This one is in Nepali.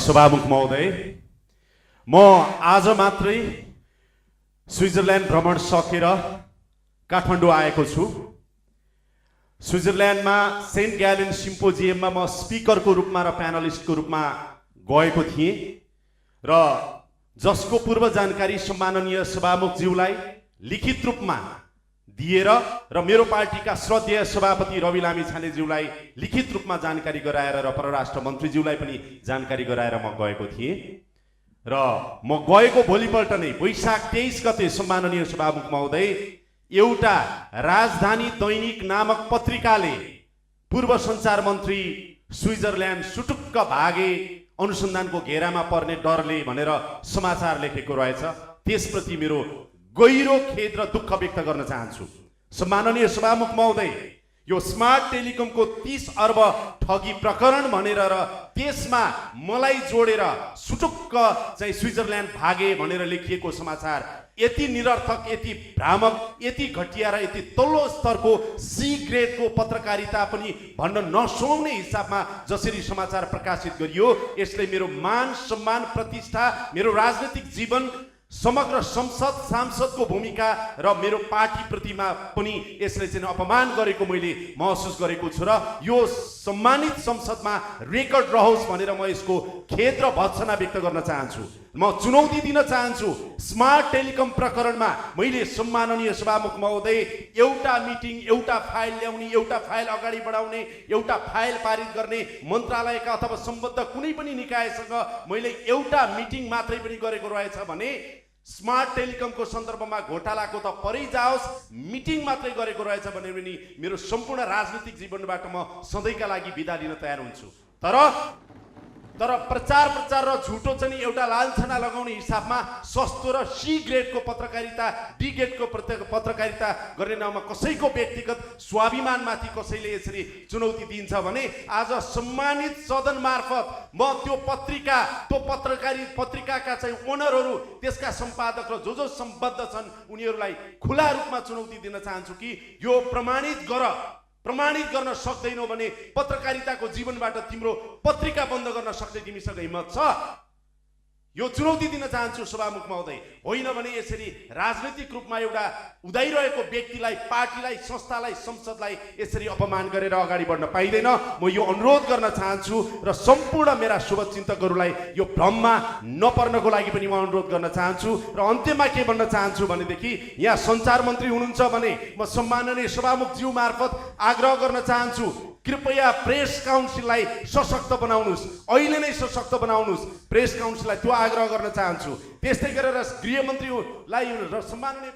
सभामुख महोदय, म आज मात्रै स्विजरल्यान्ड भ्रमण सकेर काठमाडौँ आएको छु। स्विजरल्यान्डमा सेन्ट ग्यालेन सिम्पोजियममा म स्पिकरको रूपमा र प्यानलिस्टको रूपमा गएको थिएँ र जसको पूर्व जानकारी सम्माननीय सभामुखज्यूलाई लिखित रूपमा दिएर र मेरो पार्टीका श्रद्धेय सभापति रवि लामिछानेज्यूलाई लिखित रूपमा जानकारी गराएर र परराष्ट्र मन्त्रीज्यूलाई पनि जानकारी गराएर म गएको थिएँ र म गएको भोलिपल्ट नै वैशाख 23 गते सम्माननीय सभामुख महोदय एउटा राजधानी दैनिक नामक पत्रिकाले पूर्व सञ्चार मन्त्री स्विजरल्यान्ड सुटुक्क भागे अनुसन्धानको घेरामा पर्ने डरले भनेर समाचार लेखेको रहेछ। त्यसप्रति मेरो गहिरो खेद र दुःख व्यक्त गर्न चाहन्छु। सम्माननीय सभामुख महोदय, यो स्मार्ट टेलिकमको 30 अर्ब ठगी प्रकरण भनेर र त्यसमा मलाई जोडेर सुटुक्क चाहिँ स्विजरल्यान्ड भागे भनेर लेखिएको समाचार यति निरर्थक, यति भ्रामक, यति घटिया र यति तल्लो स्तरको सी ग्रेडको पत्रकारिता पनि भन्न नसुहाउने हिसाबमा जसरी समाचार प्रकाशित गरियो, यसले मेरो मान सम्मान प्रतिष्ठा, मेरो राजनीतिक जीवन, समग्र सांसदको भूमिका र मेरो पार्टी प्रतिमा पनि यसले चाहिँ अपमान गरेको मैले महसुस गरेको छु र यो सम्मानित संसदमा रेकर्ड रहोस् भनेर म यसको खेद र भर्त्सना व्यक्त गर्न चाहन्छु। म चुनौती दिन चाहन्छु। स्मार्ट टेलिकम प्रकरणमा मैले सम्माननीय सभामुख महोदय एउटा मिटिङ, एउटा फाइल ल्याउने, एउटा फाइल अगाडि बढाउने, एउटा फाइल पारित गर्ने मन्त्रालयका अथवा सम्बद्ध कुनै पनि निकायसँग मैले एउटा मिटिङ मात्रै पनि गरेको रहेछ भने स्मार्ट टेलिकमको सन्दर्भमा घोटालाको त परै जाओस्, मिटिङ मात्रै गरेको रहेछ भने पनि मेरो सम्पूर्ण राजनीतिक जीवनबाट म सधैँका लागि बिदा लिन तयार हुन्छु। तर प्रचार र झुटो चाहिँ एउटा लान्छना लगाउने हिसाबमा सस्तो र सी ग्रेडको पत्रकारिता, डी ग्रेडको पत्रकारिता गर्ने नाममा कसैको व्यक्तिगत स्वाभिमानमाथि कसैले यसरी चुनौती दिन्छ भने आज सम्मानित सदन मार्फत म त्यो पत्रिकाका चाहिँ ओनरहरू, त्यसका सम्पादक र जो सम्बद्ध छन् उनीहरूलाई खुला रूपमा चुनौती दिन चाहन्छु कि यो प्रमाणित गर्न सक्दैनौ भने पत्रकारिताको जीवनबाट तिम्रो पत्रिका बन्द गर्न सक्दै तिमीसँग हिम्मत छ? यो चुनौती दिन चाहन्छु सभामुख महोदय। होइन भने यसरी राजनीतिक रूपमा एउटा उदाइरहेको व्यक्तिलाई, पार्टीलाई, संस्थालाई, संसदलाई यसरी अपमान गरेर अगाडि बढ्न पाइँदैन। म यो अनुरोध गर्न चाहन्छु र सम्पूर्ण मेरा शुभचिन्तकहरूलाई यो भ्रममा नपर्नको लागि पनि म अनुरोध गर्न चाहन्छु। र अन्त्यमा के भन्न चाहन्छु भनेदेखि यहाँ सञ्चार मन्त्री हुनुहुन्छ भने म सम्माननीय सभामुखज्यू मार्फत आग्रह गर्न चाहन्छु, कृपया प्रेस काउन्सिललाई सशक्त बनाउनुहोस्, अहिले नै सशक्त बनाउनुहोस् प्रेस काउन्सिललाई, त्यो आग्रह गर्न चाहन्छु। त्यस्तै गरेर गृहमन्त्रीलाई र सम्माननीय